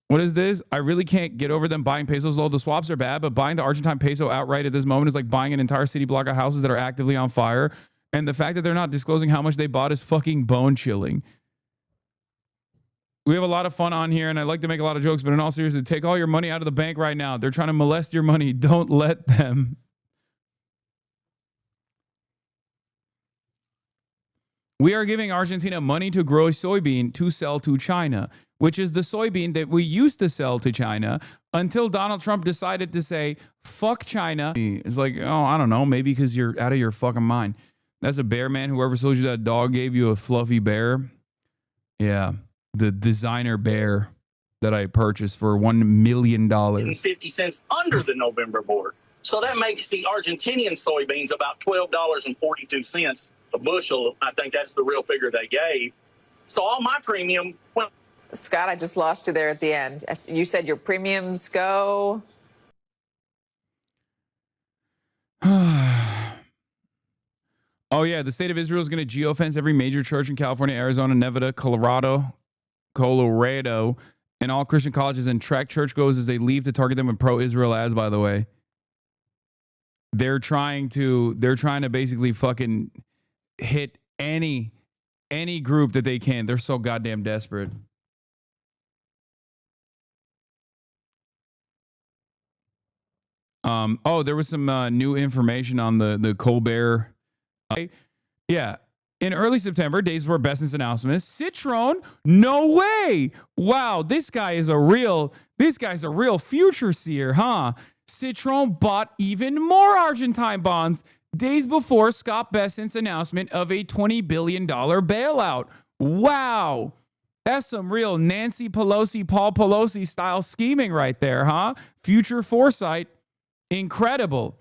What is this? I really can't get over them buying pesos low. The swaps are bad, but buying the Argentine peso outright at this moment is like buying an entire city block of houses that are actively on fire. And the fact that they're not disclosing how much they bought is fucking bone chilling. We have a lot of fun on here, and I like to make a lot of jokes, but in all seriousness, take all your money out of the bank right now. They're trying to molest your money. Don't let them. We are giving Argentina money to grow soybean to sell to China, which is the soybean that we used to sell to China until Donald Trump decided to say, fuck China. It's like, oh, I don't know, maybe because you're out of your fucking mind. That's a bear, man. Whoever sold you that dog gave you a fluffy bear. Yeah, the designer bear that I purchased for $1 million. 50 cents under the November board. So that makes the Argentinian soybeans about $12.42 a bushel. I think that's the real figure they gave. So all my premium went. Scott, I just lost you there at the end. You said your premiums go. Oh, yeah. The state of Israel is going to geofence every major church in California, Arizona, Nevada, Colorado, and all Christian colleges and track churchgoers as they leave to target them with pro-Israel ads, by the way. They're trying to basically fucking hit any group that they can. They're so goddamn desperate. There was some new information on the Colbert. Yeah. In early September, days before Besson's announcement, Citron, no way. Wow, this guy's a real future seer, huh? Citron bought even more Argentine bonds days before Scott Bessent's announcement of a $20 billion bailout. Wow. That's some real Nancy Pelosi, Paul Pelosi style scheming right there, huh? Future foresight. Incredible.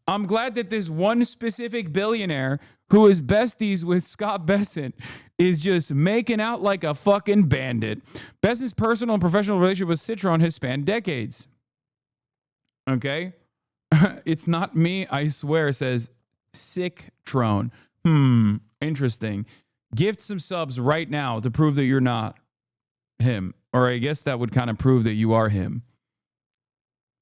I'm glad that this one specific billionaire who is besties with Scott Bessent is just making out like a fucking bandit. Bessent's personal and professional relationship with Citron has spanned decades. Okay? It's not me, I swear, says Sick-Trone. Interesting. Gift some subs right now to prove that you're not him. Or I guess that would kind of prove that you are him.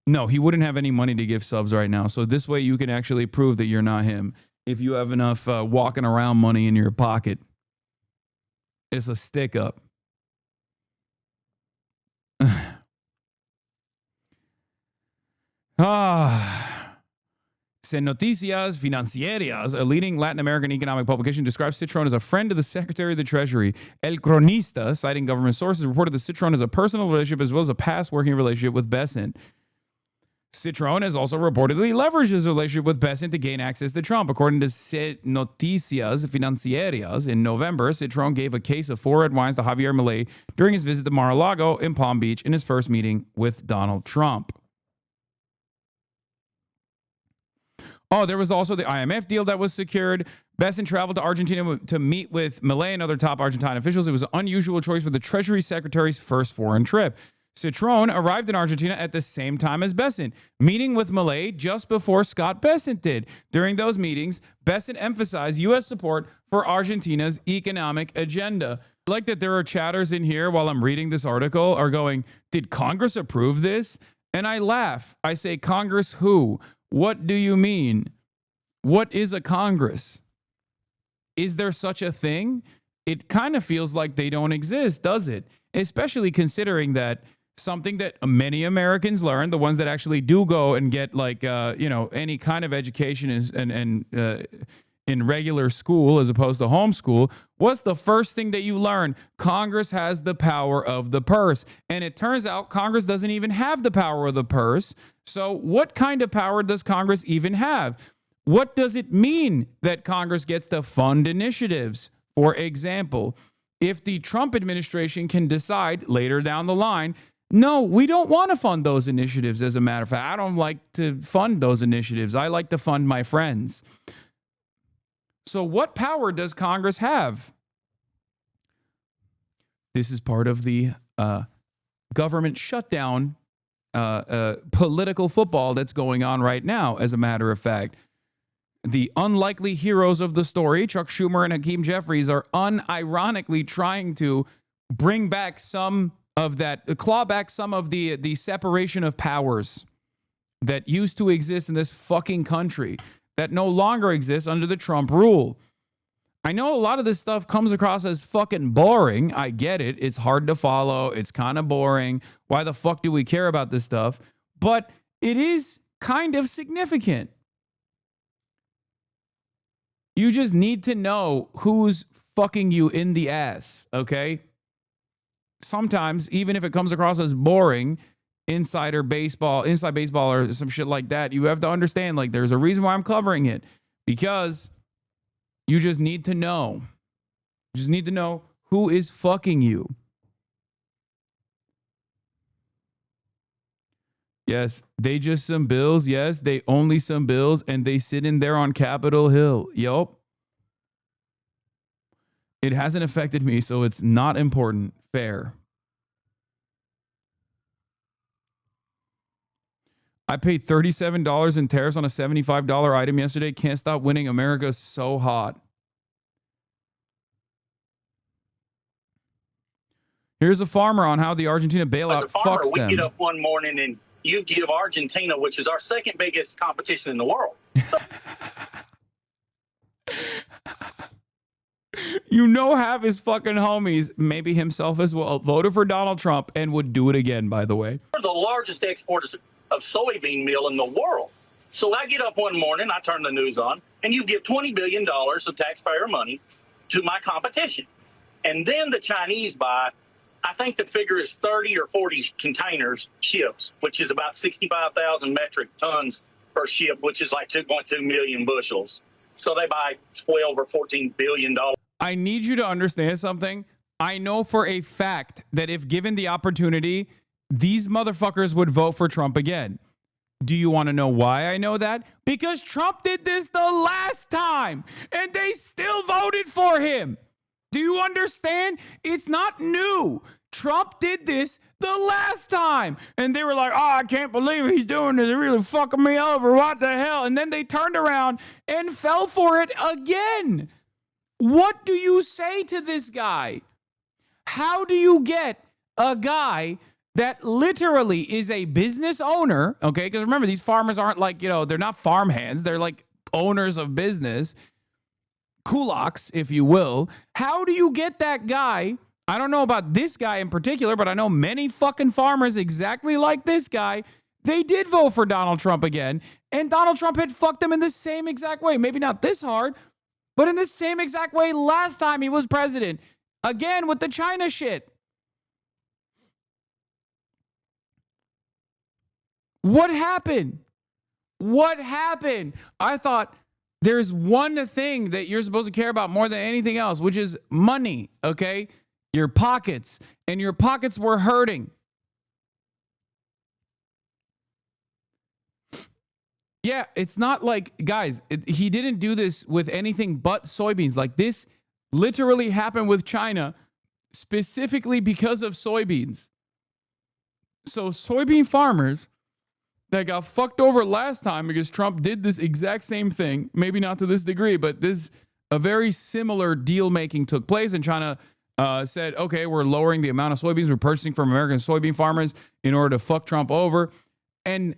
No, he wouldn't have any money to give subs right now. So this way you can actually prove that you're not him. If you have enough walking around money in your pocket. It's a stick up. Noticias Financieras, a leading Latin American economic publication, describes Citron as a friend of the Secretary of the Treasury. El Cronista, citing government sources, reported that Citron has a personal relationship as well as a past working relationship with Bessent. Citron has also reportedly leveraged his relationship with Bessent to gain access to Trump. According to Noticias Financieras, in November, Citron gave a case of 4 red wines to Javier Milei during his visit to Mar-a-Lago in Palm Beach in his first meeting with Donald Trump. Oh, there was also the IMF deal that was secured. Bessent traveled to Argentina to meet with Milei and other top Argentine officials. It was an unusual choice for the Treasury Secretary's first foreign trip. Citron arrived in Argentina at the same time as Bessent, meeting with Milei just before Scott Bessent did. During those meetings, Bessent emphasized U.S. support for Argentina's economic agenda. I like that there are chatters in here while I'm reading this article are going, did Congress approve this? And I laugh. I say, Congress who? What do you mean? What is a Congress? Is there such a thing? It kind of feels like they don't exist, does it? Especially considering that something that many Americans learn, the ones that actually do go and get like, any kind of education in regular school as opposed to homeschool, what's the first thing that you learn? Congress has the power of the purse. And it turns out Congress doesn't even have the power of the purse. So what kind of power does Congress even have? What does it mean that Congress gets to fund initiatives? For example, if the Trump administration can decide later down the line, no, we don't want to fund those initiatives. As a matter of fact, I don't like to fund those initiatives. I like to fund my friends. So what power does Congress have? This is part of the government shutdown political football that's going on right now, as a matter of fact. The unlikely heroes of the story, Chuck Schumer and Hakeem Jeffries, are unironically trying to bring back some of that, claw back some of the separation of powers that used to exist in this fucking country that no longer exists under the Trump rule. I know a lot of this stuff comes across as fucking boring. I get it. It's hard to follow. It's kind of boring. Why the fuck do we care about this stuff? But it is kind of significant. You just need to know who's fucking you in the ass, okay? Sometimes, even if it comes across as boring, inside baseball or some shit like that, you have to understand, like, there's a reason why I'm covering it. Because you just need to know. You just need to know who is fucking you. Yes, they just some bills. Yes, they only some bills, and they sit in there on Capitol Hill. Yup. It hasn't affected me, so it's not important. Fair. I paid $37 in tariffs on a $75 item yesterday. Can't stop winning. America's so hot. Here's a farmer on how the Argentina bailout fucks them. We get up one morning and you give Argentina, which is our second biggest competition in the world. You know, half his fucking homies, maybe himself as well, voted for Donald Trump and would do it again, by the way. We're the largest exporters of soybean meal in the world. So I get up one morning, I turn the news on, and you give $20 billion of taxpayer money to my competition. And then the Chinese buy, I think the figure is 30 or 40 containers, ships, which is about 65,000 metric tons per ship, which is like 2.2 million bushels. So they buy 12 or 14 billion dollars. I need you to understand something. I know for a fact that if given the opportunity, these motherfuckers would vote for Trump again. Do you want to know why I know that? Because Trump did this the last time and they still voted for him. Do you understand? It's not new. Trump did this the last time. And they were like, oh, I can't believe he's doing this. They're really fucking me over. What the hell? And then they turned around and fell for it again. What do you say to this guy? How do you get a guy that literally is a business owner, okay? Because remember, these farmers aren't like, you know, they're not farmhands. They're like owners of business. Kulaks, if you will. How do you get that guy? I don't know about this guy in particular, but I know many fucking farmers exactly like this guy. They did vote for Donald Trump again, and Donald Trump had fucked them in the same exact way. Maybe not this hard, but in the same exact way last time he was president. Again, with the China shit. What happened? What happened? I thought there's one thing that you're supposed to care about more than anything else, which is money, okay? Your pockets. And your pockets were hurting. Yeah, it's not like, guys, he didn't do this with anything but soybeans. Like, this literally happened with China specifically because of soybeans. So soybean farmers that got fucked over last time because Trump did this exact same thing, maybe not to this degree, but a very similar deal making took place, and China said, okay, we're lowering the amount of soybeans we're purchasing from American soybean farmers in order to fuck Trump over. And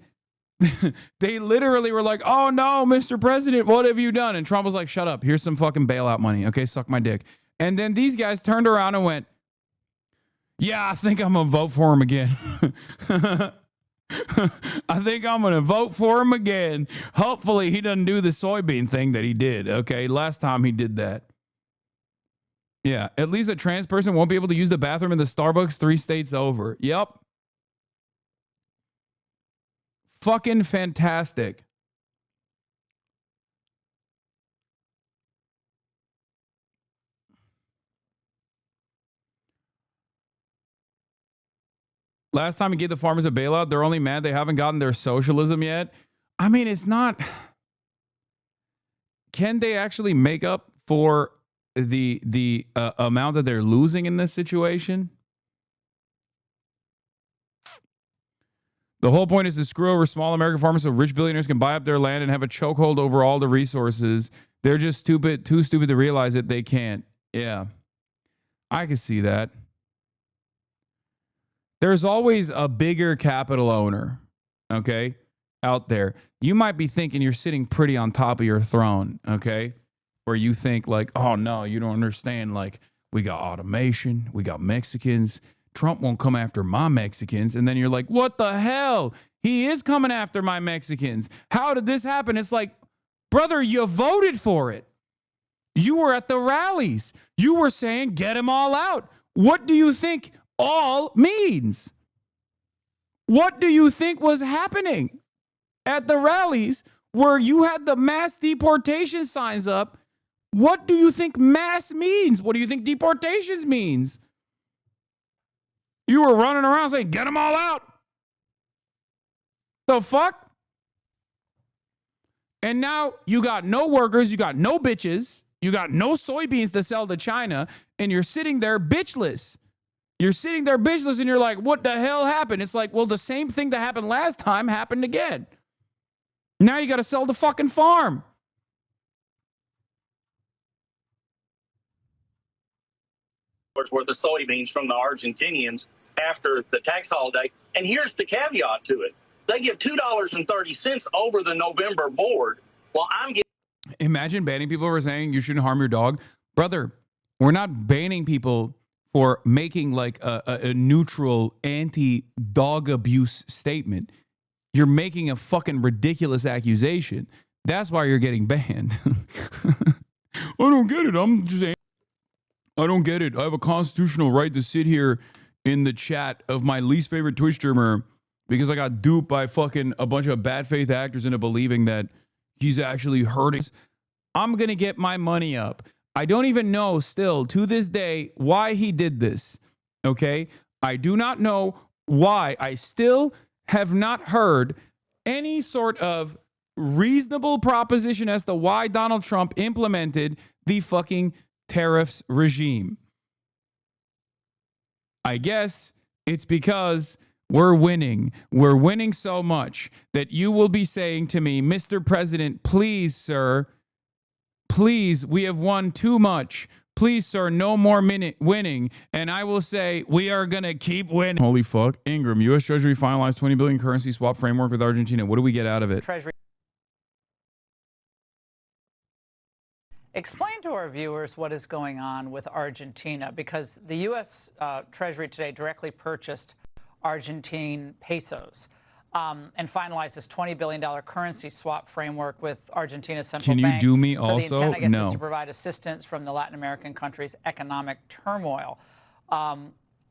they literally were like, oh no, Mr. President, what have you done? And Trump was like, shut up, here's some fucking bailout money, okay, suck my dick. And then these guys turned around and went, yeah, I think I'm gonna vote for him again. I think I'm going to vote for him again. Hopefully he doesn't do the soybean thing that he did, okay? Last time he did that. Yeah, at least a trans person won't be able to use the bathroom in the Starbucks 3 states over. Yep. Fucking fantastic. Last time he gave the farmers a bailout, they're only mad they haven't gotten their socialism yet. I mean, it's not... Can they actually make up for the amount that they're losing in this situation? The whole point is to screw over small American farmers so rich billionaires can buy up their land and have a chokehold over all the resources. They're just too stupid to realize that they can't. Yeah, I can see that. there's always a bigger capital owner, okay, out there. You might be thinking you're sitting pretty on top of your throne, okay, where you think like, oh no, you don't understand. Like, we got automation, we got Mexicans. Trump won't come after my Mexicans. And then you're like, what the hell? He is coming after my Mexicans. How did this happen? It's like, brother, you voted for it. You were at the rallies. You were saying, get them all out. What do you think all means? What do you think was happening at the rallies where you had the mass deportation signs up? What do you think mass means? What do you think deportations means? You were running around saying, get them all out. The fuck? And now you got no workers, you got no bitches, you got no soybeans to sell to China, and you're sitting there bitchless. You're sitting there bitchless, and you're like, what the hell happened? It's like, well, the same thing that happened last time happened again. Now you got to sell the fucking farm. Worth of soybeans from the Argentinians after the tax holiday. And here's the caveat to it. They give $2.30 over the November board. Well, I'm getting. Imagine banning people for saying you shouldn't harm your dog. Brother, we're not banning people for making like a neutral anti-dog abuse statement. You're making a fucking ridiculous accusation. That's why you're getting banned. I don't get it. I'm just saying. I don't get it. I have a constitutional right to sit here in the chat of my least favorite Twitch streamer because I got duped by fucking a bunch of bad faith actors into believing that he's actually hurting. I'm going to get my money up. I don't even know still to this day why he did this. Okay? I do not know why. I still have not heard any sort of reasonable proposition as to why Donald Trump implemented the fucking tariffs regime. I guess it's because we're winning. We're winning so much that you will be saying to me, Mr. President, please, sir, please, we have won too much. Please, sir, no more winning. And I will say, we are going to keep winning. Holy fuck. Ingram, U.S. Treasury finalized $20 billion currency swap framework with Argentina. What do we get out of it? Treasury. Explain to our viewers what is going on with Argentina, because the U.S. Treasury today directly purchased Argentine pesos and finalized this $20 billion currency swap framework with Argentina's central bank. Can you do me so also? The intent, I guess, No. is to provide assistance from the Latin American countries' economic turmoil.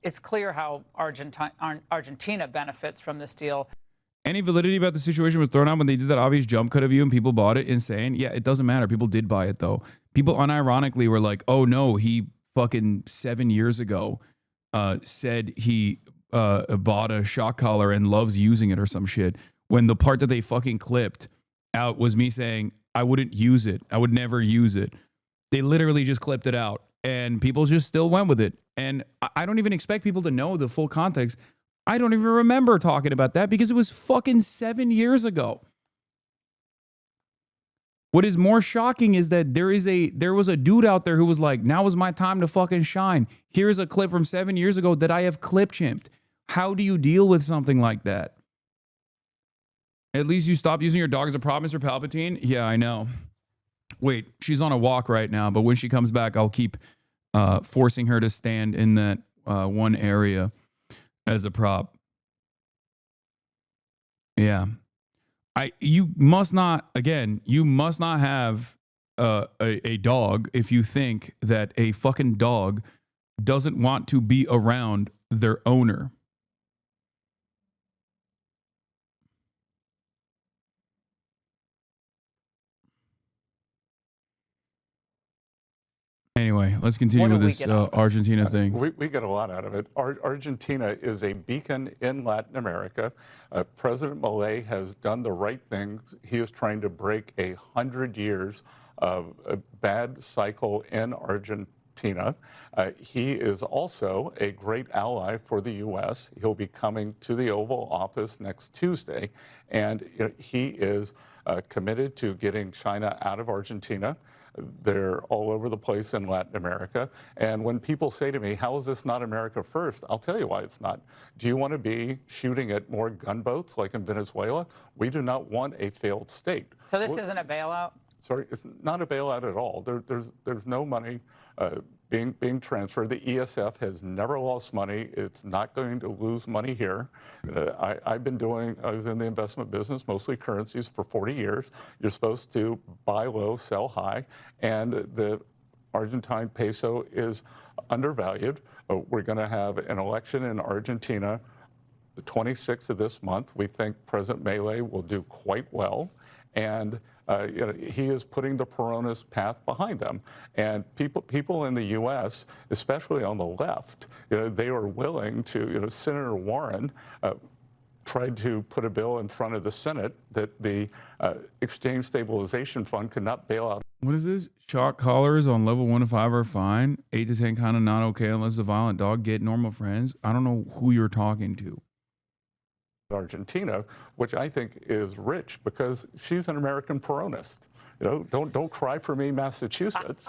It's clear how Argentina benefits from this deal. Any validity about the situation was thrown out when they did that obvious jump cut of you and people bought it? Insane. Yeah, it doesn't matter. People did buy it, though. People unironically were like, oh, no, he fucking 7 years ago said he bought a shock collar and loves using it or some shit. When the part that they fucking clipped out was me saying, I wouldn't use it. I would never use it. They literally just clipped it out and people just still went with it. And I don't even expect people to know the full context. I don't even remember talking about that because it was fucking 7 years ago. What is more shocking is that there was a dude out there who was like, now is my time to fucking shine. Here's a clip from 7 years ago that I have clip chimped. How do you deal with something like that? At least you stopped using your dog as a prop, Mr. Palpatine? Yeah, I know. Wait, she's on a walk right now, but when she comes back, I'll keep forcing her to stand in that one area as a prop. Yeah. You must not have a dog if you think that a fucking dog doesn't want to be around their owner. Anyway, let's continue with this Argentina thing. We get a lot out of it. Argentina is a beacon in Latin America. President Milei has done the right thing. He is trying to break 100 years of a bad cycle in Argentina. He is also a great ally for the U.S. He'll be coming to the Oval Office next Tuesday, and he is committed to getting China out of Argentina. They're all over the place in Latin America. And when people say to me, how is this not America first? I'll tell you why it's not. Do you want to be shooting at more gunboats like in Venezuela? We do not want a failed state. So this isn't a bailout? Sorry, it's not a bailout at all. There's no money being transferred. The ESF has never lost money. It's not going to lose money here. I was in the investment business, mostly currencies, for 40 years. You're supposed to buy low, sell high, and the Argentine peso is undervalued. We're going to have an election in Argentina the 26th of this month. We think President Milei will do quite well. And he is putting the Peronist path behind them. And people in the U.S., especially on the left, they are willing to, Senator Warren tried to put a bill in front of the Senate that the Exchange Stabilization Fund could not bail out. What is this? Shock collars on level 1 to 5 are fine. 8 to 10 kind of not okay unless a violent dog. Get normal friends. I don't know who you're talking to. Argentina, which I think is rich because she's an American Peronist. Don't cry for me, Massachusetts.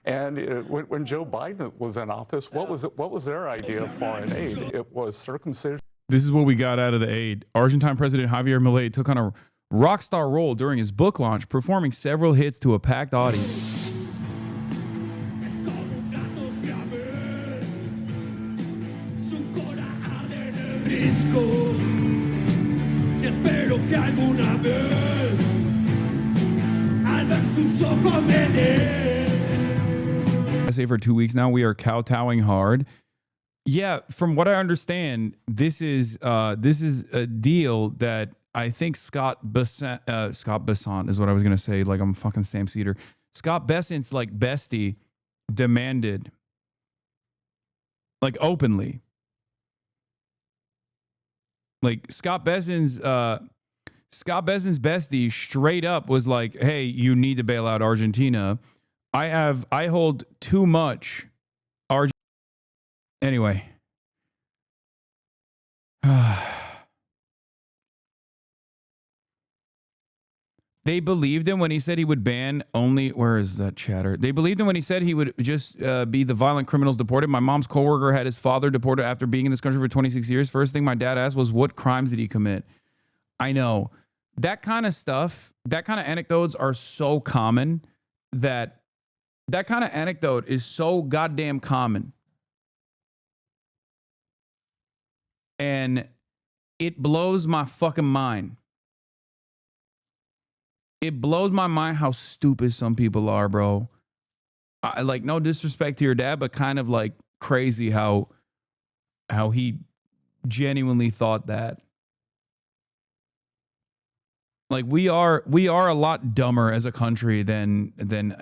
And when Joe Biden was in office, what was their idea of foreign aid? It was circumcision. This is what we got out of the aid. Argentine President Javier Milei took on a rock star role during his book launch, performing several hits to a packed audience. I say for 2 weeks now, we are kowtowing hard. Yeah, from what I understand, this is a deal that I think Scott Bessant is what I was gonna say. Like I'm fucking Sam Cedar. Scott Bessant's like bestie demanded, like openly. Like Scott Bessant's bestie straight up was like, "Hey, you need to bail out Argentina. I hold too much Argentina." Anyway. They believed him when he said he would ban only, where is that chatter? They believed him when he said he would just be the violent criminals deported. My mom's coworker had his father deported after being in this country for 26 years. First thing my dad asked was, what crimes did he commit? I know. That kind of stuff, that kind of anecdotes are so common that kind of anecdote is so goddamn common. And it blows my fucking mind. It blows my mind how stupid some people are, bro. Like, no disrespect to your dad, but kind of like crazy how he genuinely thought that. Like we are a lot dumber as a country than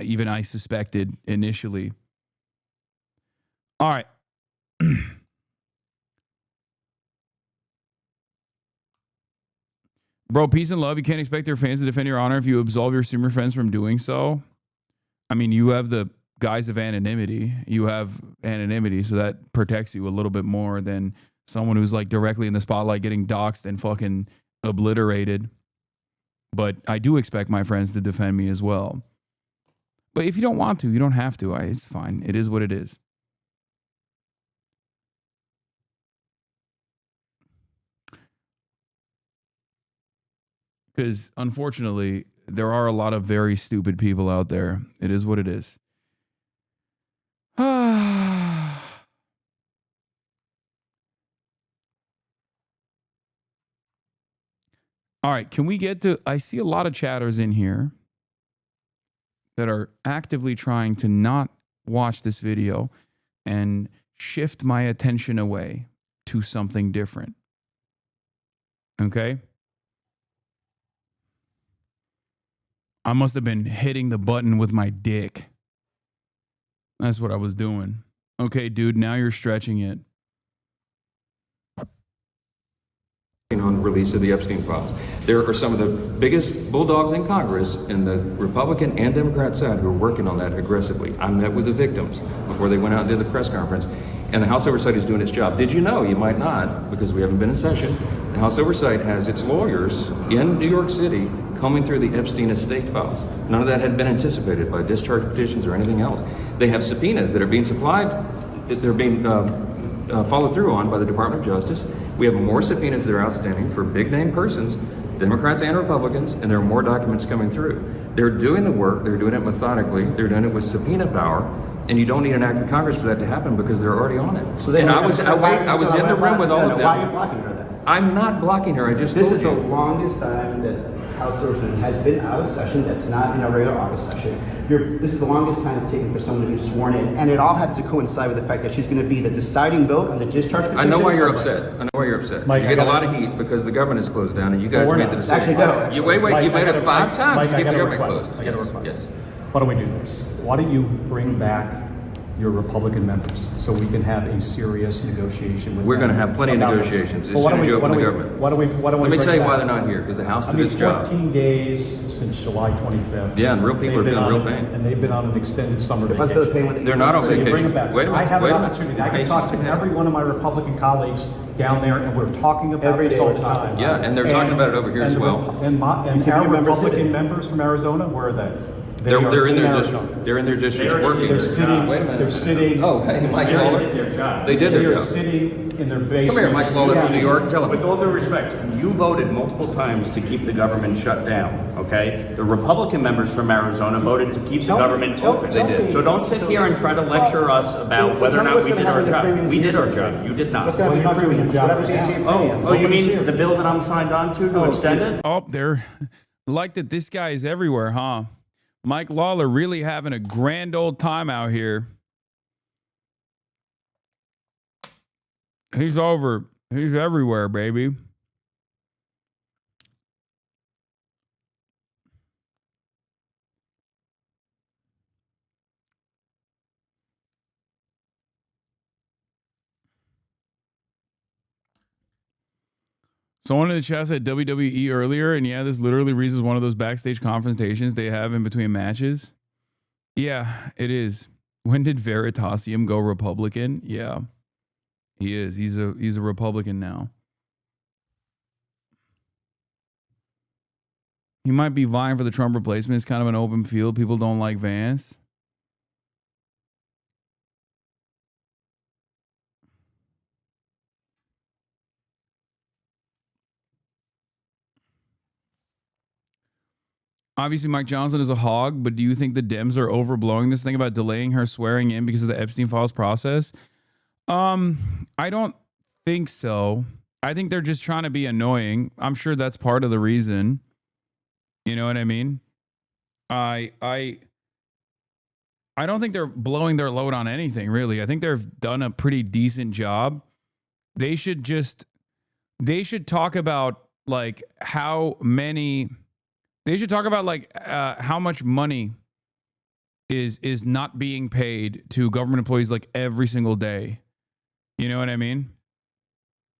even I suspected initially. All right. Bro, peace and love. You can't expect your fans to defend your honor if you absolve your streamer friends from doing so. I mean, you have the guise of anonymity. You have anonymity, so that protects you a little bit more than someone who's like directly in the spotlight getting doxxed and fucking obliterated. But I do expect my friends to defend me as well. But if you don't want to, you don't have to. It's fine. It is what it is. Because unfortunately, there are a lot of very stupid people out there. It is what it is. All right, can we get to... I see a lot of chatters in here that are actively trying to not watch this video and shift my attention away to something different. Okay? I must have been hitting the button with my dick. That's what I was doing. Okay, dude, now you're stretching it. On release of the Epstein files. There are some of the biggest bulldogs in Congress in the Republican and Democrat side who are working on that aggressively. I met with the victims before they went out and did the press conference, and the House Oversight is doing its job. Did you know, you might not, because we haven't been in session, the House Oversight has its lawyers in New York City combing through the Epstein estate files. None of that had been anticipated by discharge petitions or anything else. They have subpoenas that are being supplied, they're being followed through on by the Department of Justice. We have more subpoenas that are outstanding for big name persons, Democrats and Republicans, and there are more documents coming through. They're doing the work, they're doing it methodically, they're doing it with subpoena power, and you don't need an act of Congress for that to happen because they're already on it. So and I was in the room with all of them. Why are you blocking her then? I'm not blocking her, I just This told is you. the longest time that House Resolution has been out of session. That's not in a regular August session. This is the longest time it's taken for someone to be sworn in, and it all happens to coincide with the fact that she's going to be the deciding vote on the discharge petition. I know why you're upset. I know why you're upset. Mike, you get a lot of heat because the government is closed down and you guys Well, we're made not. the decision. Actually, no. You wait, Mike, you made it 5 times Mike, to I keep the got a government request. closed. I got a Yes, request. yes. Why don't we do this? Why don't you bring back your Republican members so we can have a serious negotiation with We're them going to have plenty of about this? negotiations as Well, why soon don't as you we- open the why don't government. we- Why don't we Let me bring tell you back- why they're not here, because the House I did mean, its job. 14 days since July 25th. Yeah, and real people They've are been feeling on- real pain. And they've been on an extended summer If I vacation. feel the pain with They're not on So you bring vacation. them back. Wait a minute, I have wait an a minute. opportunity. The I can patience talk to to every one of my Republican colleagues down there, and we're talking about Every this day all we're the talking time. Yeah, and they're talking about it over here as well. And keep our your members Republican hidden. members from Arizona, where are they? They're are in their Arizona. district. They're in their districts They're working. sitting. Wait a minute. They're sitting. Oh, hey, Mike They Lawler. did their job. They did They their are job. sitting in their basements. Come here, Mike Lawler from New York. Tell With them. all due respect, you voted multiple times to keep the government shut down, okay? The Republican members from Arizona voted to keep the government open. They did. So don't sit here and try to lecture us about whether or not we did our job. We did our job. You did What's not. going to be Well, you're not doing premiums? your What job happens when you right see now. premiums? Oh, you mean the bill that I'm signed on to extend it? Oh, they're like that. This guy is everywhere, huh? Mike Lawler really having a grand old time out here. He's over. He's everywhere, baby. Someone in the chat said WWE earlier, and yeah, this literally reads as one of those backstage confrontations they have in between matches. Yeah, it is. When did Veritasium go Republican? Yeah, he is. He's a Republican now. He might be vying for the Trump replacement. It's kind of an open field. People don't like Vance. Obviously, Mike Johnson is a hog, but do you think the Dems are overblowing this thing about delaying her swearing in because of the Epstein files process? I don't think so. I think they're just trying to be annoying. I'm sure that's part of the reason. You know what I mean? I don't think they're blowing their load on anything, really. I think they've done a pretty decent job. They should talk about like how much money is not being paid to government employees like every single day. You know what I mean?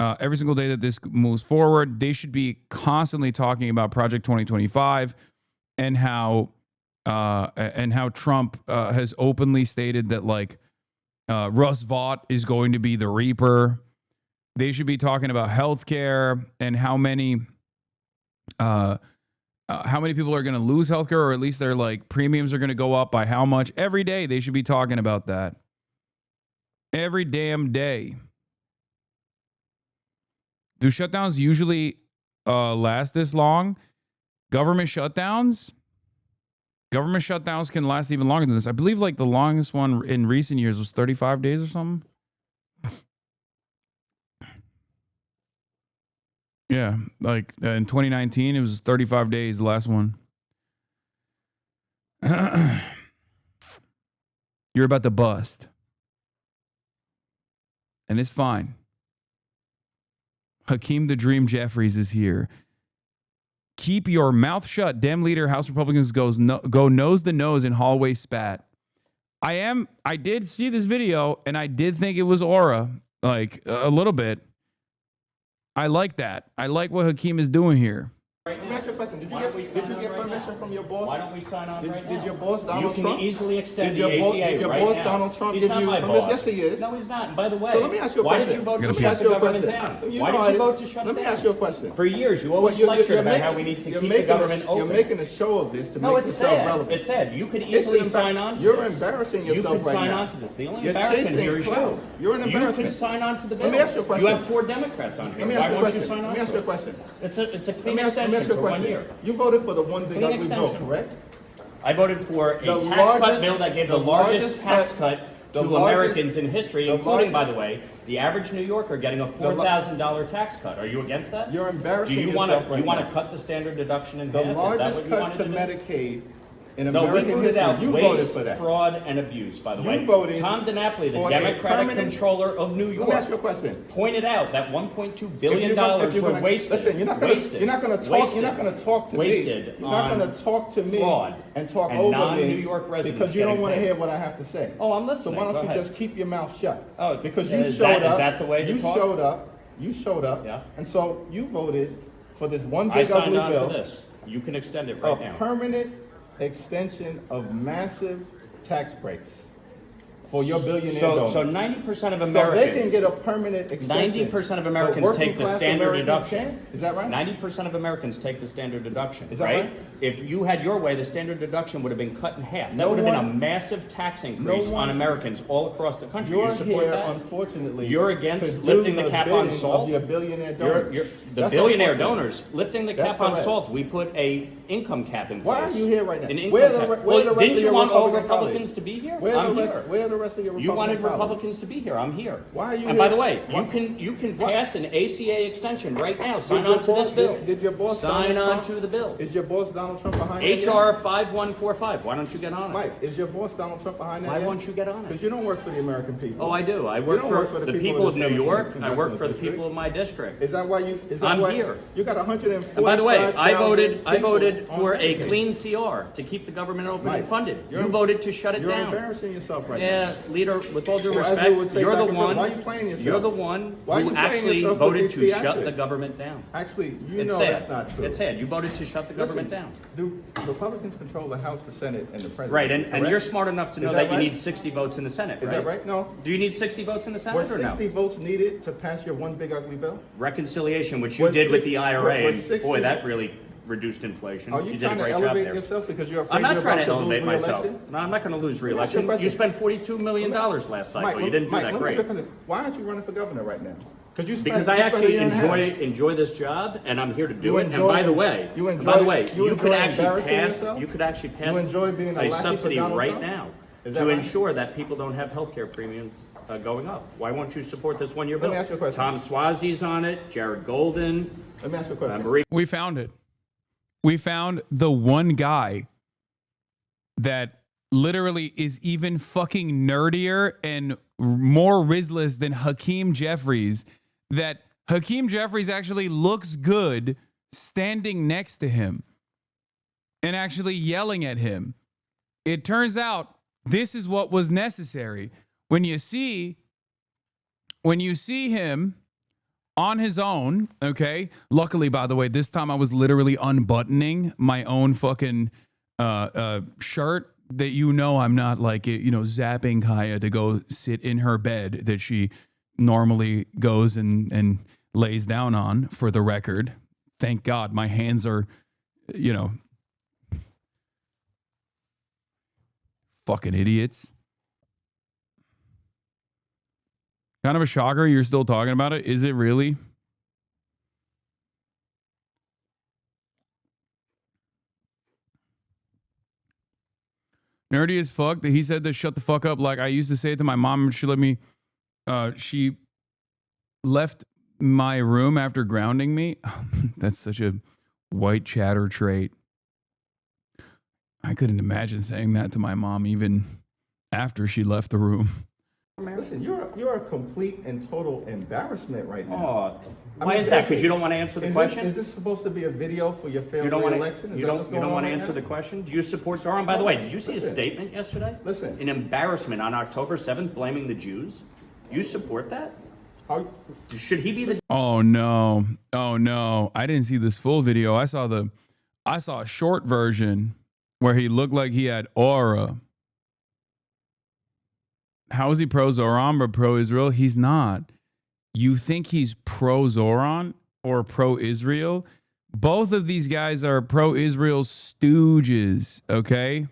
Every single day that this moves forward, they should be constantly talking about Project 2025 and how Trump has openly stated that like Russ Vought is going to be the Reaper. They should be talking about healthcare and how many people are going to lose healthcare, or at least their like premiums are going to go up by how much. Every day they should be talking about that. Every damn day. Do shutdowns usually last this long? Government shutdowns can last even longer than this. I believe like the longest one in recent years was 35 days or something. Yeah, like in 2019, it was 35 days, the last one. You're about to bust. And it's fine. Hakeem the Dream Jeffries is here. Keep your mouth shut. Dem leader, House Republicans go nose to nose in hallway spat. I did see this video, and I did think it was aura, like a little bit. I like that. I like what Hakeem is doing here. Right. a question. Did you Why don't we get sign on right permission now? from your boss? Why don't we sign on right now? Did your boss Donald You Trump? can easily extend Did your the boss- ACA did your right boss now. Donald Trump He's give not you my permission? boss. Yes, he is. No, he's not. And by the way, So let me ask you a why question. did you vote Let to me shut ask the you a government question. down? You Why know did you I- vote to shut it Let down? me ask you a question. For years, you Well, always lectured about how we need to you're keep the making government open. You're making a show of this to No, make it's yourself sad. relevant. It's sad. You could easily sign on to You're this. embarrassing You yourself could right sign now. on to this. The only You're embarrassment chasing here is clout. you. You're an You embarrassment. could sign on to the bill. Let me ask you a question. You have 4 Democrats on here. Let me Why ask you a won't you question. sign on Let me ask to you a it? question. It's a Let clean me ask extension you a for 1 question. year. You voted for the one big Clean ugly bill, extension. correct? I voted for a The tax largest- cut bill that gave the the largest tax largest cut the to largest- Americans in history, the including, by largest- the way, the average New Yorker getting a $4,000 tax cut. Are you against that? You're embarrassing Do you yourself right you want now. to cut the standard deduction in The half? Is that largest what you cut wanted to to do? Medicaid in No, we American rooted history. out You voted waste, for that. fraud, and abuse, by the You way. voted Tom DiNapoli, the for a Democratic permanent- controller of New York, Let me ask you a question. pointed out that $1.2 If billion you're gonna- if you're were gonna- wasted. Listen, you're not going to talk. Wasted. You're not going to talk to Wasted me. You're not on going to talk to me fraud and talk and over non-New me York residents because you don't getting want to paid. hear what I have to say. Oh, I'm So listening. why don't Go you ahead. just keep your mouth shut? Oh, because you is showed that- up. is that the way to you talk? showed up. You showed up. Yeah. And so you voted for this one I big signed ugly on bill. to this. You can extend it A right now. permanent extension of massive tax breaks for your billionaire donors. So 90% of So Americans. they can get a permanent extension. 90% of but Americans working take the class standard Americans deduction. can't? Is that right? 90% of Americans take the standard deduction. Is that right? right? If you had your way, the standard deduction would have been cut in half. That No would have been a one- massive tax increase no on one- Americans all across the country. You're You support here, that? unfortunately. You're to against do lifting the cap on bidding salt? Of your billionaire donors. The That's billionaire unfortunate. donors lifting the That's cap on correct. salt. We put a income cap in place. Why are you here right now? An income Where the cap. re- where Well, the rest didn't of you your want all Republican Republicans colleagues? to be here? Where I'm the here. rest, where are the rest of your You Republican wanted colleagues? Republicans to be here. I'm here. Why are you And by here? the way, Why- you can What? pass an ACA extension right now. Sign your on to this boss- bill. Did your boss Sign Donald on Trump- to the bill. Is your boss Donald Trump behind that yet? HR 5145. Why don't you get on it? Mike, is your boss Donald Trump behind that Why yet? won't you get on it? Because you don't work for the American people. Oh, I do. I You work don't for the people of in New the York. I congressional work for the district. people of my district. Is that why you? Is that I'm why here. You got 145. And by the way, I voted people for on a Medicaid. clean CR to keep the government open Mike, and funded. you're- You voted to shut it You're down. embarrassing yourself right now. Yeah, leader, with all due Well, as we respect, would say you're back the in Bill, one. why are you playing yourself? You're the one Why are you who playing actually yourself with voted these to shut theatrics? the government down. Actually, you It's know sad. that's not true. It's sad. You voted to shut the government Listen, down. Do Republicans control the House, the Senate, and the President? Right, and correct? you're smart enough to know Is that you right? need 60 votes in the Senate, Is right? that right? No. Do you need 60 votes in the Were Senate or no? 60 votes needed to pass your one big ugly bill? Reconciliation, which you Was did with 60 the IRA, was and 60 boy, that really reduced inflation. Are you did a trying to great job elevate there. yourself because you're afraid I'm not you're trying to about elevate lose myself. re-election? No, I'm not going to lose Let me ask you a re-election. question. You spent $42 million last cycle. You didn't do Mike, that let me great. ask you a question. Why aren't you running for governor right now? You spent- Because you I spent a actually year and a half. enjoy this job, and I'm here to do You it. And enjoy- by the way, you enjoy- you you enjoy could actually embarrassing pass. yourself? You could actually pass You enjoy being a lackey for subsidy Donald right Trump? now Is that to right? ensure that people don't have health care premiums going up. Why won't you support this one-year Let bill? me ask you a question. Tom Swazi's on it. Jared Golden. Let me ask you a question. Marie. We found it. We found the one guy that literally is even fucking nerdier and more Rizless than Hakeem Jeffries, that Hakeem Jeffries actually looks good standing next to him and actually yelling at him. It turns out this is what was necessary. When you see him on his own, okay? Luckily, by the way, this time I was literally unbuttoning my own fucking shirt that I'm not like, zapping Kaya to go sit in her bed that she normally goes and lays down on, for the record. Thank God my hands are, fucking idiots. Kind of a shocker you're still talking about it. Is it really? Nerdy as fuck that he said this, shut the fuck up. Like I used to say it to my mom, and she let me, she left my room after grounding me. That's such a white chatter trait. I couldn't imagine saying that to my mom even after she left the room. Listen, you're a complete and total embarrassment right now. Oh, why is that? Because you don't want to answer the question? Is this supposed to be a video for your failed You don't want re-election? to. You don't want to answer the question. Do you support Zoran? By the way, did you see his statement yesterday? Listen. An embarrassment on October 7th, blaming the Jews. You support that? Should he be the? Oh no! I didn't see this full video. I saw the I saw a short version where he looked like he had aura. How is he pro-Zoran but pro-Israel? He's not. You think he's pro-Zoran or pro-Israel? Both of these guys are pro-Israel stooges, okay?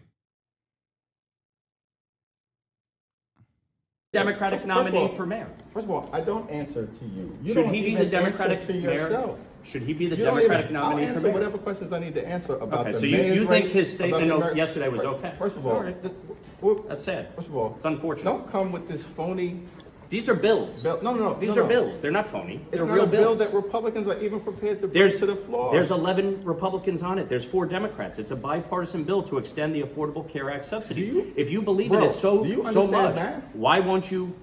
Democratic nominee for mayor. First of all, I don't answer to you. You Should don't he be even the Democratic answer to mayor? yourself. Should he be the You don't Democratic even- nominee I'll for answer mayor? whatever questions I need to answer about Okay, the so mayor's you think race, his about statement the Amer- yesterday was okay? First of all, All right. That's sad. First of all, It's unfortunate. don't come with this phony These are bills. bill. No. These no, are no. bills. They're not phony. It's They're not real a bill bills. that Republicans are even prepared to bring There's to the floor. There's 11 Republicans on it. There's 4 Democrats. It's a bipartisan bill to extend the Affordable Care Act subsidies. If you believe in it so do you so understand much, math? why won't you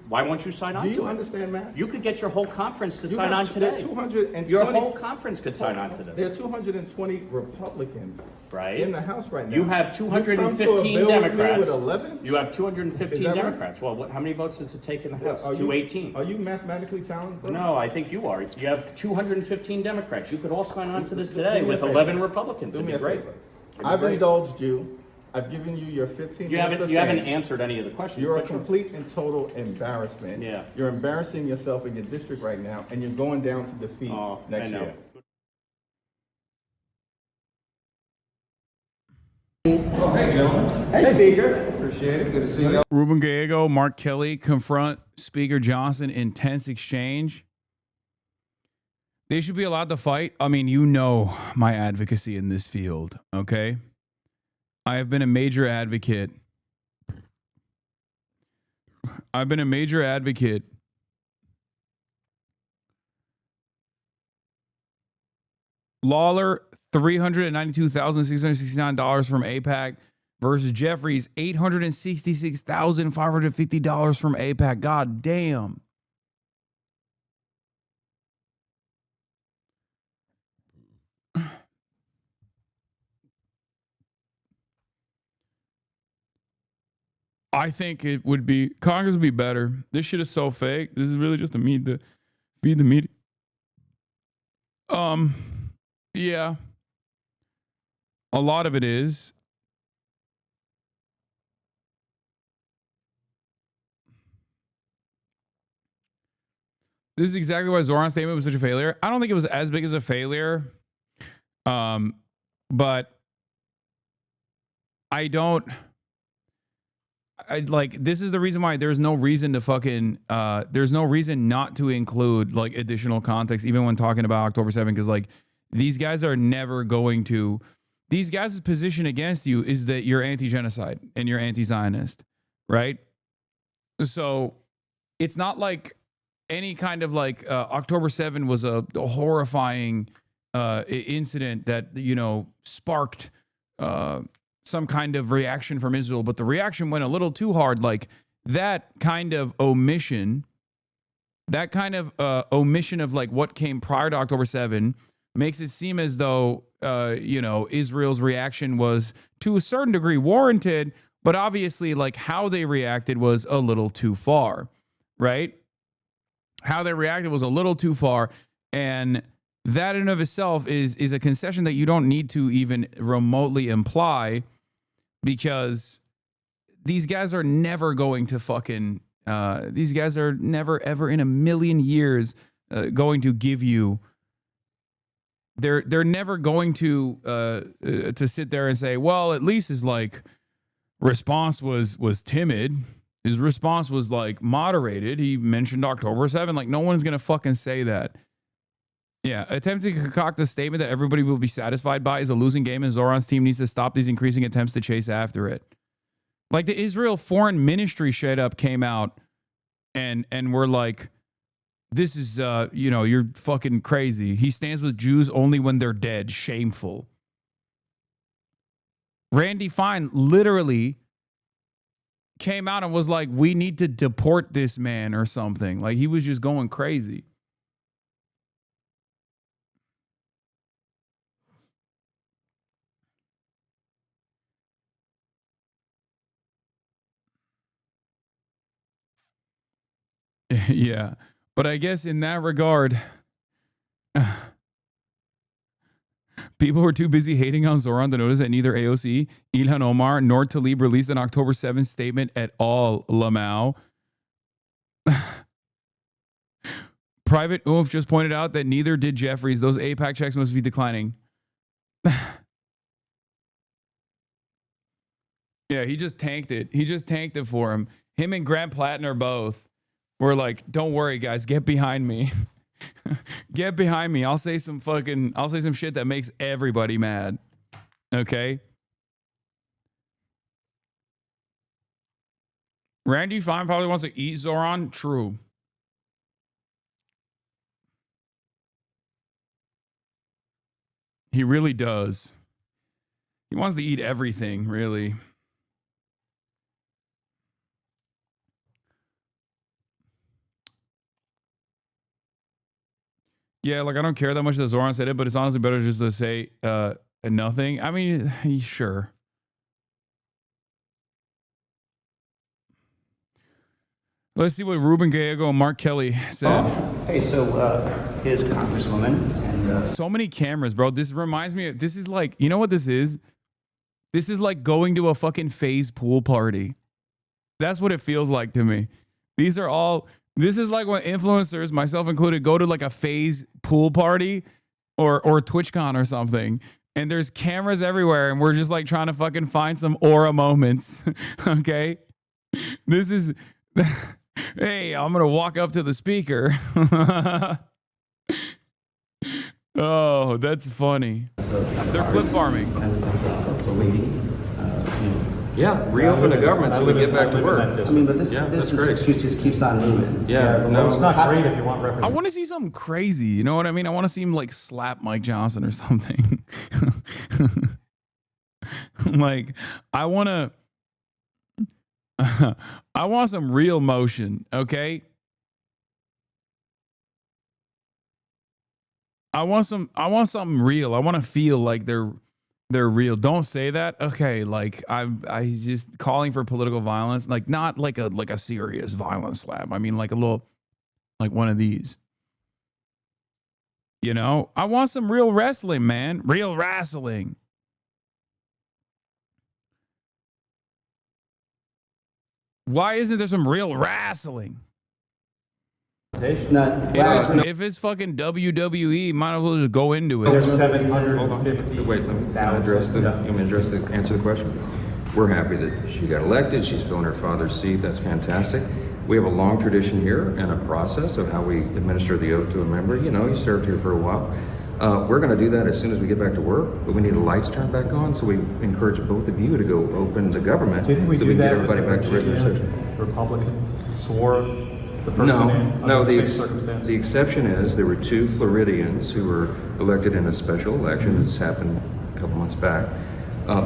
sign on Do to you it? understand math? You could get your whole conference to You sign have- on there are today. 220 Your whole conference could sign on to There this. are 220 Republicans Right. in the House right now. You have You come to a 215 bill with me Democrats. with 11? You have Is 215 that right? Democrats. Well, how many votes does it take in the House? Are you- 218. Are you mathematically challenged, bro? No, I think you are. You have 215 Democrats. You could all sign on to this Do today me a with favor. 11 Republicans. Do It'd me be a great. favor. It'd be I've great. indulged you. I've given you your 15 You minutes haven't of you haven't fame. answered any of the questions. You're a but sure. complete and total embarrassment. Yeah. You're embarrassing yourself in your district right now, and you're going down to defeat Oh, I next know. year. Hey, gentlemen. Hey, Speaker. Appreciate it. Good to see you. Ruben Gallego, Mark Kelly confront Speaker Johnson, intense exchange. They should be allowed to fight. I mean, you know my advocacy in this field, okay? I have been a major advocate. I've been a major advocate Lawler, $392,669 from AIPAC versus Jeffries, $866,550 from AIPAC. God damn. I think it would be, Congress would be better. This shit is so fake. This is really just to feed the media. Yeah. A lot of it is. This is exactly why Zoran's statement was such a failure. I don't think it was as big as a failure. But I like, this is the reason why there's no reason to fucking, there's no reason not to include like additional context, even when talking about October 7th, because like these guys are never going to, these guys' position against you is that you're anti-genocide and you're anti-Zionist, right? So it's not like any kind of like October 7 was a horrifying incident that, you know, sparked some kind of reaction from Israel, but the reaction went a little too hard. Like that kind of omission of like what came prior to October 7 makes it seem as though, you know, Israel's reaction was to a certain degree warranted, but obviously like how they reacted was a little too far, right? How they reacted was a little too far. And that in and of itself is a concession that you don't need to even remotely imply, because these guys are never going to fucking, these guys are never ever in a million years going to give you, they're never going to sit there and say, well, at least his like response was timid. His response was like moderated. He mentioned October 7. Like no one's going to fucking say that. Yeah, attempting to concoct a statement that everybody will be satisfied by is a losing game, and Zoran's team needs to stop these increasing attempts to chase after it. Like the Israel Foreign Ministry straight up came out and we're like, this is, you know, you're fucking crazy. He stands with Jews only when they're dead. Shameful. Randy Fine literally came out and was like, we need to deport this man or something. Like he was just going crazy. Yeah. But I guess in that regard, People were too busy hating on Zoran to notice that neither AOC, Ilhan Omar, nor Tlaib released an October 7th statement at all, Lamau. Private Oomph just pointed out that neither did Jeffries. Those APAC checks must be declining. Yeah, he just tanked it. He just tanked it for him. Him and Grant Plattner both were like, don't worry, guys, get behind me. Get behind me. I'll say some shit that makes everybody mad. Okay? Randy Fine probably wants to eat Zoran. True. He really does. He wants to eat everything, really. Yeah, like I don't care that much that Zoran said it, but it's honestly better just to say nothing. I mean, sure. Let's see what Ruben Gallego and Mark Kelly said. Hey, so here's Congresswoman. And, so many cameras, bro. This reminds me of, this is like, you know what this is? This is like going to a fucking phase pool party. That's what it feels like to me. This is like when influencers, myself included, go to like a phase pool party or TwitchCon or something. And there's cameras everywhere. And we're just like trying to fucking find some aura moments. Okay. This is, hey, I'm going to walk up to the speaker. Oh, that's funny. They're clip farming. Yeah, reopen the government so we get back to work. I mean, but this excuse just keeps on moving. Yeah, no, it's not great if you want I representation. want to see something crazy. You know what I mean? I want to see him like slap Mike Johnson or something. Like, I want some real motion, okay? I want something real. I want to feel like they're real. Don't say that. Okay, like I just calling for political violence, like not like a serious violence slap. I mean like a little, like one of these. You know, I want some real wrestling, man. Real wrestling. Why isn't there some real wrestling? If it's fucking WWE, might as well just go into it. There's 750. Wait, let me answer the question. We're happy that she got elected. She's filling her father's seat. That's fantastic. We have a long tradition here and a process of how we administer the oath to a member. You know, you served here for a while. We're going to do that as soon as we get back to work, but we need the lights turned back on, so we encourage both of you to go open the government so we can get everybody back to regular session. Republican swore the person in No, under the same circumstance? the exception is there were 2 Floridians who were elected in a special election. This happened a couple months back.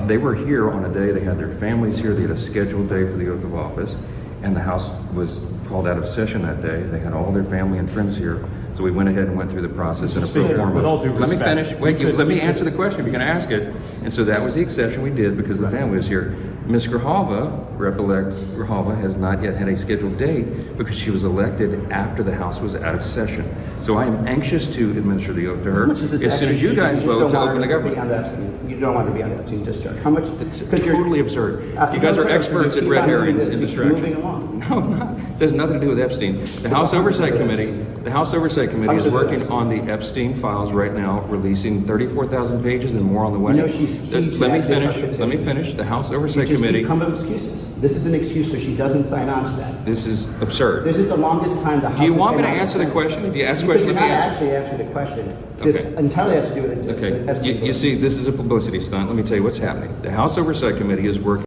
They were here on a day, they had their families here, they had a scheduled day for the oath of office, and the House was called out of session that day. They had all their family and friends here, so we went ahead and went through the process in a pro forma. Let me finish. Wait, let me answer the question if you're going to ask it. And so that was the exception we did because the family was here. Ms. Grijalva, Rep-elect Grijalva, has not yet had a scheduled date because she was elected after the House was out of session. So I am anxious to administer the oath to her as soon as you guys vote to open the government. You don't want to be on the Epstein discharge. How much? It's totally absurd. You guys are experts at red herrings and distraction. No, not. There's nothing to do with Epstein. The House Oversight Committee is working on the Epstein files right now, releasing 34,000 pages and more on the way. Let me finish. The House Oversight Committee. Come up with excuses. This is an excuse so she doesn't sign on to that. This is absurd. This is the longest time the House. Do you want me to answer the question? If you ask the question, let me answer. Actually answer the question. This entirely has to do with the Okay. You see, this is a publicity stunt. Let me tell you what's happening. The House Oversight Committee is working.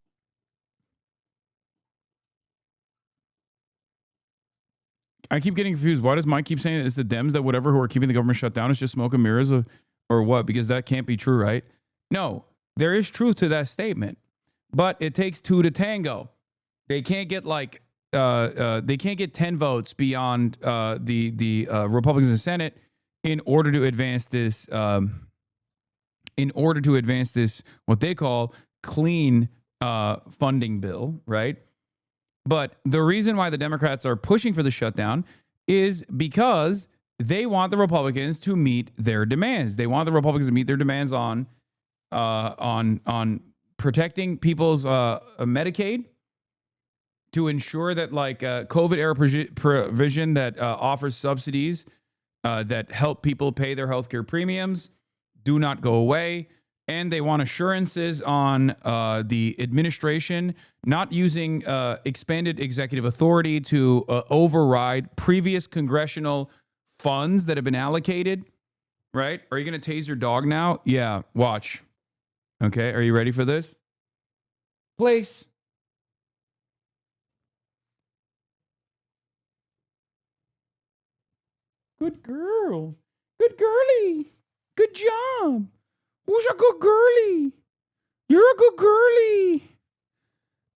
I keep getting confused. Why does Mike keep saying it's the Dems that whatever who are keeping the government shut down is just smoke and mirrors or what? Because that can't be true, right? No, there is truth to that statement, but it takes 2 to tango. They can't get like they can't get 10 votes beyond the Republicans in the Senate in order to advance this what they call clean funding bill, right? But the reason why the Democrats are pushing for the shutdown is because They want the Republicans to meet their demands. They want the Republicans to meet their demands on protecting people's Medicaid, to ensure that like COVID era provision that offers subsidies that help people pay their healthcare premiums do not go away. And they want assurances on the administration not using expanded executive authority to override previous congressional funds that have been allocated, right? Are you going to tase your dog now? Yeah, watch. Okay, are you ready for this? Place. Good girl. Good girly. Good job. Who's a good girly? You're a good girly.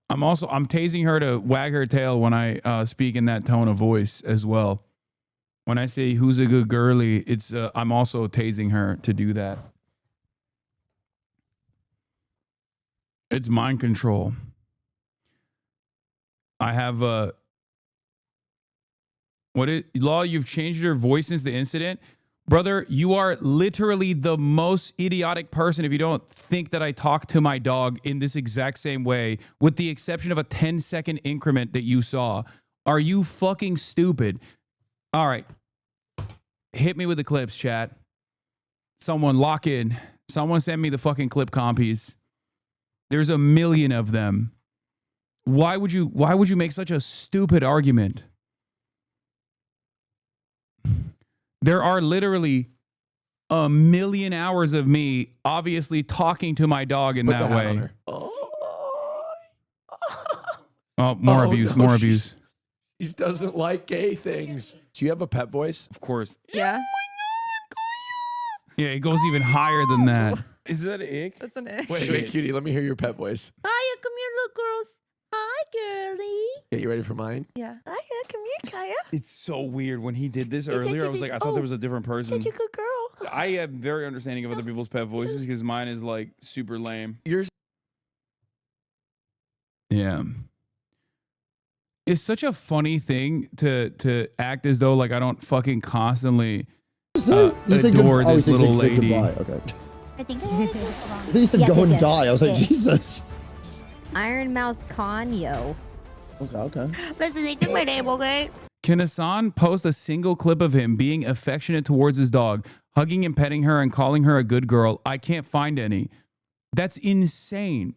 I'm tasing her to wag her tail when I speak in that tone of voice as well. When I say who's a good girly, it's I'm also tasing her to do that. It's mind control. I have Law, you've changed your voice since the incident. Brother, you are literally the most idiotic person if you don't think that I talk to my dog in this exact same way, with the exception of a 10-second increment that you saw. Are you fucking stupid? All right. Hit me with the clips, chat. Someone lock in. Someone send me the fucking clip compies. There's a million of them. Why would you make such a stupid argument? There are literally a million hours of me obviously talking to my dog in that way. Oh, more abuse, more abuse. He doesn't like gay things. Do you have a pet voice? Of course. Yeah. Yeah, it goes even higher than that. Is that an ick? That's an ick. Wait, cutie, let me hear your pet voice. Hiya, come here, little girls. Hi, girly. Yeah, you ready for mine? Yeah. Hiya, come here, Kaya. It's so weird. When he did this You're such earlier, a I was big- like, I thought there was a different person. Such a good girl. I am very understanding of other people's pet voices because mine is like super lame. Yours. Yeah. It's such a funny thing to act as though like I don't fucking constantly adore this little lady. Okay. I think You said go and die. I was like, Yeah. Jesus. Iron Mouse Conyo. Okay. Listen, they took my name, okay? Can Hassan post a single clip of him being affectionate towards his dog, hugging and petting her and calling her a good girl? I can't find any. That's insane.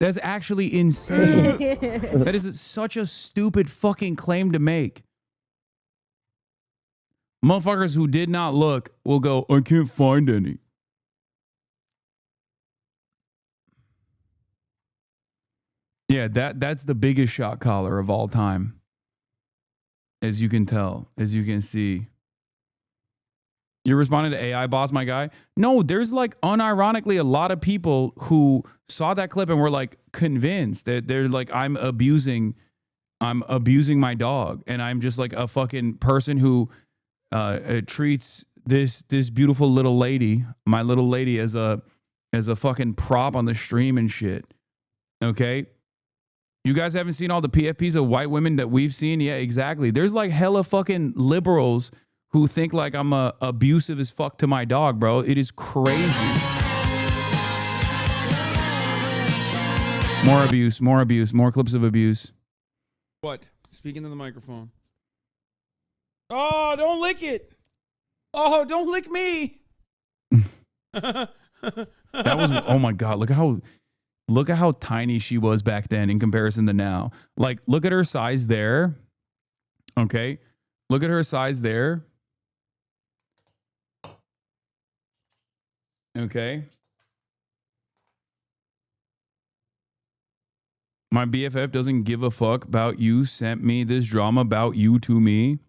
That's actually insane. That is such a stupid fucking claim to make. Motherfuckers who did not look will go, I can't find any. Yeah, that's the biggest shot collar of all time. As you can tell, as you can see. You're responding to AI boss, my guy? No, there's like unironically a lot of people who saw that clip and were like convinced that they're like, I'm abusing my dog. And I'm just like a fucking person who treats this beautiful little lady, my little lady, as a fucking prop on the stream and shit. Okay? You guys haven't seen all the PFPs of white women that we've seen? Yeah, exactly. There's like hella fucking liberals who think like I'm abusive as fuck to my dog, bro. It is crazy. More abuse, more clips of abuse. What? Speaking to the microphone. Oh, don't lick it. Oh, don't lick me. That was, oh my God, look at how tiny she was back then in comparison to now. Like, look at her size there. Okay. Look at her size there. Okay. My BFF doesn't give a fuck about you. Sent me this drama about you to me.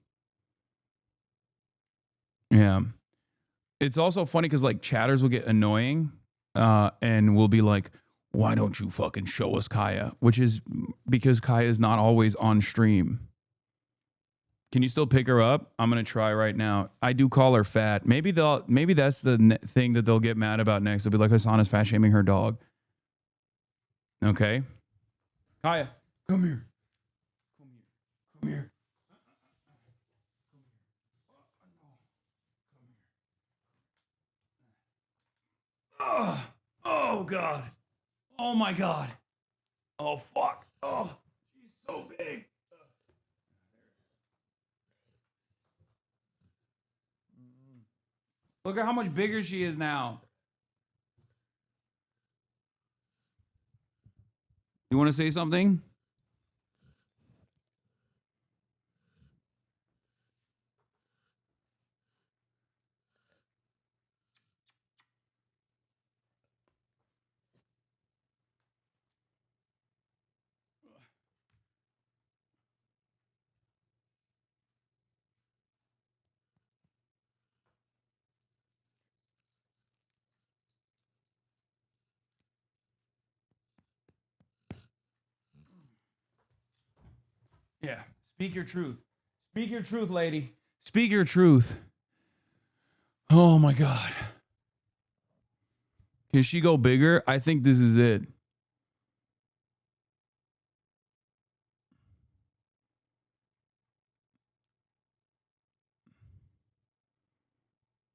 Yeah. It's also funny because like chatters will get annoying and will be like, why don't you fucking show us Kaya? Which is because Kaya is not always on stream. Can you still pick her up? I'm going to try right now. I do call her fat. Maybe that's the thing that they'll get mad about next. They'll be like, Hassan is fat shaming her dog. Okay. Kaya, come here. Come here. Oh God. Oh my God. Oh fuck. Oh, she's so big. Look at how much bigger she is now. You want to say something? Yeah. Speak your truth. Speak your truth, lady. Speak your truth. Oh my God. Can she go bigger? I think this is it.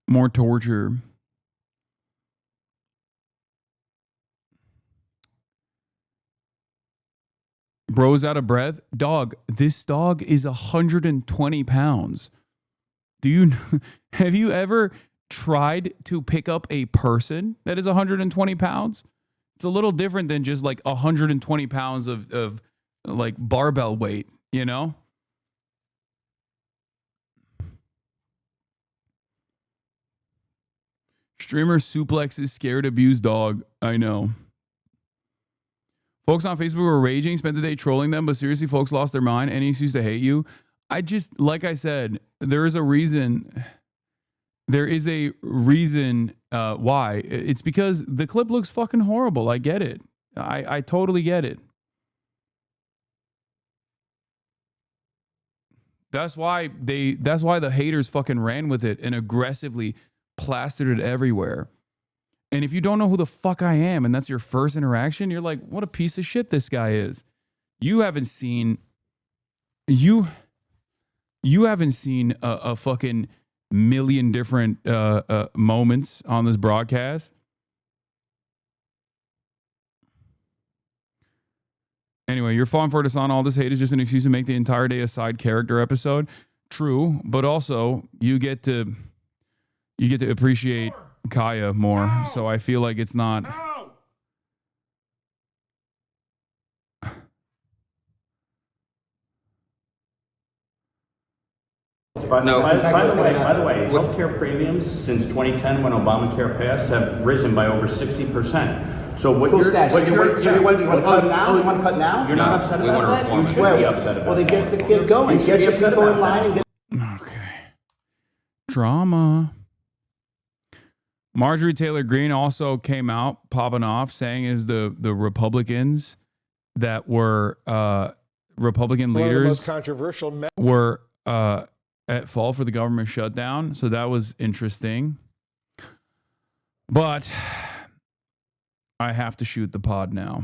More torture. Bro's out of breath. Dog, this dog is 120 pounds. Do you have you ever tried to pick up a person that is 120 pounds? It's a little different than just like 120 pounds of like barbell weight, you know? Streamer suplexes scared abused dog. I know. Folks on Facebook were raging, spent the day trolling them, but seriously, folks lost their mind. Any excuse to hate you. I just, like I said, there is a reason. There is a reason why. It's because the clip looks fucking horrible. I get it. I totally get it. That's why the haters fucking ran with it and aggressively plastered it everywhere. And if you don't know who the fuck I am and that's your first interaction, you're like, what a piece of shit this guy is. You haven't seen a fucking million different moments on this broadcast. Anyway, you're falling for it, Hassan. All this hate is just an excuse to make the entire day a side character episode. True, but also you get to appreciate Kaya more. So I feel like it's not. By the way, healthcare premiums since 2010, when Obamacare passed, have risen by over 60%. So what Cool you're, stats. what So you're, you want to cut now? You want to cut now? You're not upset about that? You should be upset about that. Well, then get going. You should Get be your upset people about in line that. and get. Okay. Drama. Marjorie Taylor Greene also came out popping off saying is the Republicans that were Republican One of the leaders most controversial were at fault for the government shutdown. So that was interesting. But I have to shoot the pod now.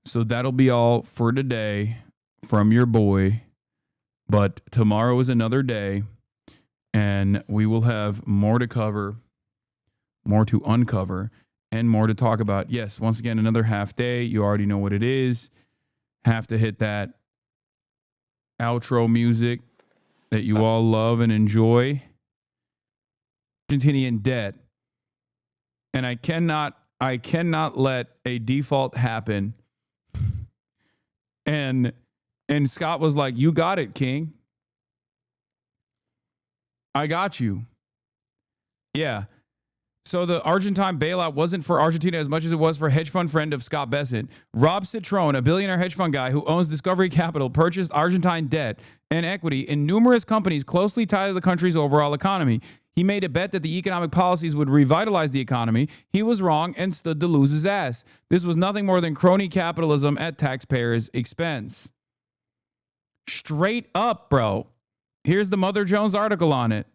So that'll be all for today from your boy. But tomorrow is another day, and we will have more to cover, more to uncover, and more to talk about. Yes, once again, another half day. You already know what it is. Have to hit that outro music that you all love and enjoy. Argentinian debt. And I cannot let a default happen. And Scott was like, "You got it, King. I got you." Yeah. So the Argentine bailout wasn't for Argentina as much as it was for hedge fund friend of Scott Bessent. Rob Citron, a billionaire hedge fund guy who owns Discovery Capital, purchased Argentine debt and equity in numerous companies closely tied to the country's overall economy. He made a bet that the economic policies would revitalize the economy. He was wrong and stood to lose his ass. This was nothing more than crony capitalism at taxpayers' expense. Straight up, bro. Here's the Mother Jones article on it.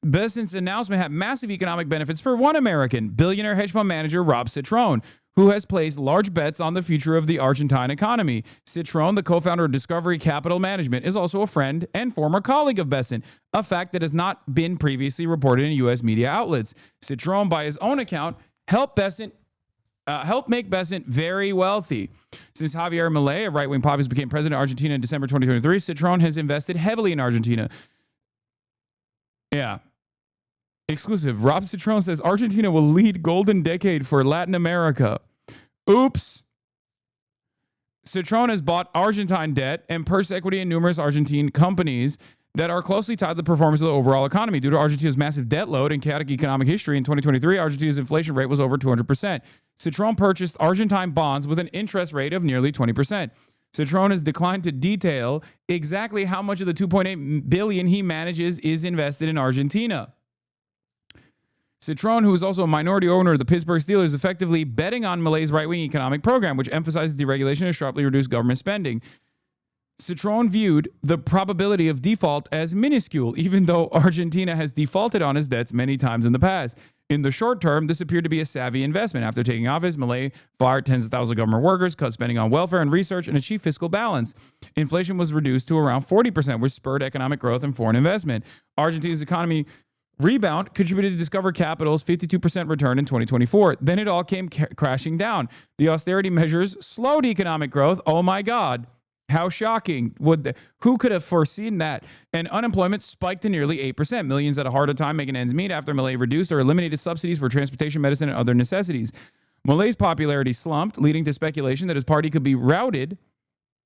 Bessent's announcement had massive economic benefits for one American, billionaire hedge fund manager Rob Citron, who has placed large bets on the future of the Argentine economy. Citron, the co-founder of Discovery Capital Management, is also a friend and former colleague of Besant, a fact that has not been previously reported in U.S. media outlets. Citron, by his own account, helped make Besant very wealthy. Since Javier Milei, a right-wing populist, became president of Argentina in December 2023, Citron has invested heavily in Argentina. Yeah. Exclusive. Rob Citron says Argentina will lead golden decade for Latin America. Oops. Citron has bought Argentine debt and purchased equity in numerous Argentine companies that are closely tied to the performance of the overall economy. Due to Argentina's massive debt load and chaotic economic history, in 2023, Argentina's inflation rate was over 200%. Citron purchased Argentine bonds with an interest rate of nearly 20%. Citron has declined to detail exactly how much of the $2.8 billion he manages is invested in Argentina. Citron, who is also a minority owner of the Pittsburgh Steelers, is effectively betting on Milei's right-wing economic program, which emphasizes deregulation and sharply reduced government spending. Citron viewed the probability of default as minuscule, even though Argentina has defaulted on its debts many times in the past. In the short term, this appeared to be a savvy investment. After taking office, Milei fired tens of thousands of government workers, cut spending on welfare and research, and achieved fiscal balance. Inflation was reduced to around 40%, which spurred economic growth and foreign investment. Argentina's economy rebound contributed to Discover Capital's 52% return in 2024. Then it all came crashing down. The austerity measures slowed economic growth. Oh my God. How shocking. Who could have foreseen that? And unemployment spiked to nearly 8%. Millions had a harder time making ends meet after Milei reduced or eliminated subsidies for transportation, medicine, and other necessities. Milei's popularity slumped, leading to speculation that his party could be routed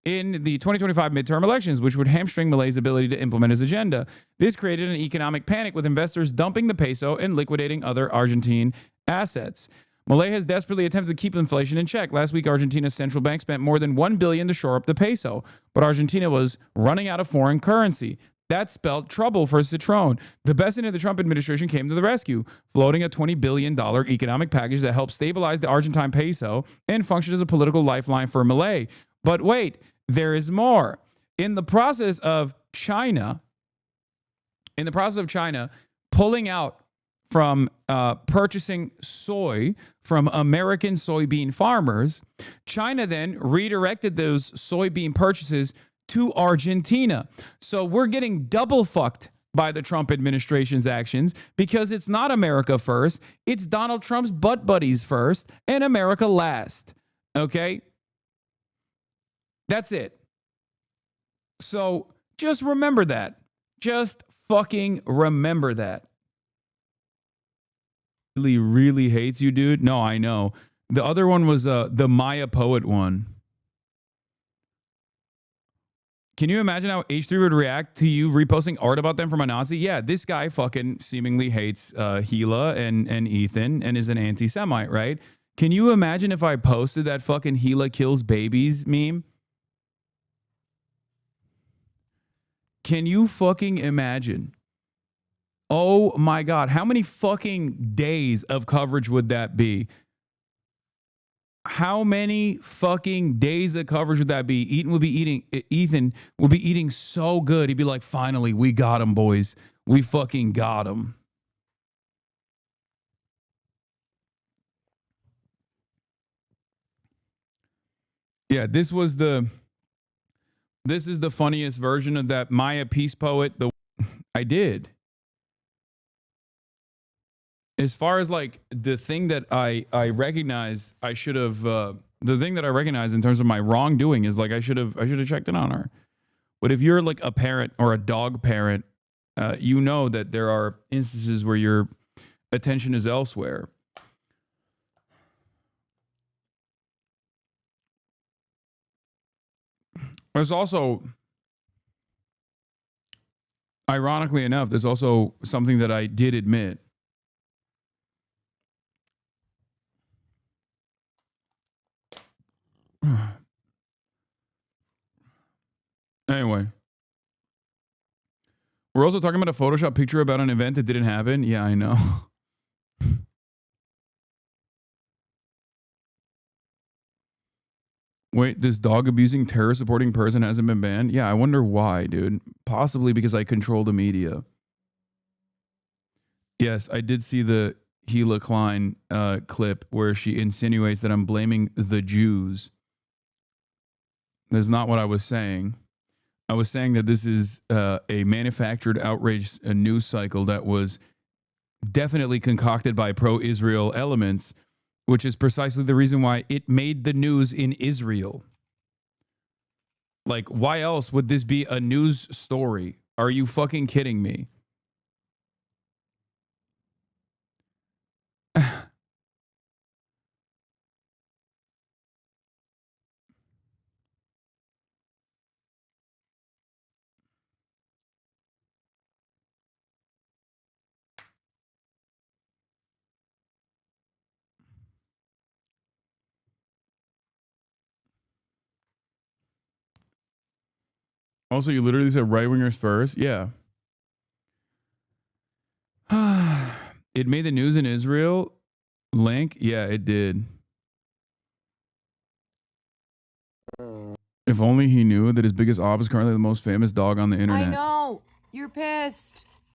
in the 2025 midterm elections, which would hamstring Milei's ability to implement his agenda. This created an economic panic, with investors dumping the peso and liquidating other Argentine assets. Milei has desperately attempted to keep inflation in check. Last week, Argentina's central bank spent more than $1 billion to shore up the peso, but Argentina was running out of foreign currency. That spelled trouble for Citron. The best end of the Trump administration came to the rescue, floating a $20 billion economic package that helped stabilize the Argentine peso and function as a political lifeline for Milei. But wait, there is more. In the process of China pulling out from purchasing soy from American soybean farmers, China then redirected those soybean purchases to Argentina. So we're getting double fucked by the Trump administration's actions, because it's not America first, it's Donald Trump's butt buddies first and America last. Okay? That's it. So just remember that. Just fucking remember that. Really hates you, dude. No, I know. The other one was the Maya Poet one. Can you imagine how H3 would react to you reposting art about them from a Nazi? Yeah, this guy fucking seemingly hates Gila and Ethan and is an anti-Semite, right? Can you imagine if I posted that fucking Gila kills babies meme? Can you fucking imagine? Oh my God, how many fucking days of coverage would that be? How many fucking days of coverage would that be? Ethan would be eating so good. He'd be like, finally, we got him, boys. We fucking got him. Yeah, this is the funniest version of that Maya Peace Poet. I did. As far as like the thing that I recognize, I should have the thing that I recognize in terms of my wrongdoing is like I should have checked in on her. But if you're like a parent or a dog parent, you know that there are instances where your attention is elsewhere. There's also, ironically enough, there's also something that I did admit. Anyway, we're also talking about a Photoshop picture about an event that didn't happen. Yeah, I know. Wait, this dog abusing, terror supporting person hasn't been banned? Yeah, I wonder why, dude. Possibly because I control the media. Yes, I did see the Gila Klein clip where she insinuates that I'm blaming the Jews. That's not what I was saying. I was saying that this is a manufactured outrage, a news cycle that was definitely concocted by pro-Israel elements, which is precisely the reason why it made the news in Israel. Like, why else would this be a news story? Are you fucking kidding me? Also, you literally said right-wingers first? Yeah. It made the news in Israel? Link? Yeah, it did. If only he knew that his biggest op is currently the most famous dog on the internet. I know. You're pissed.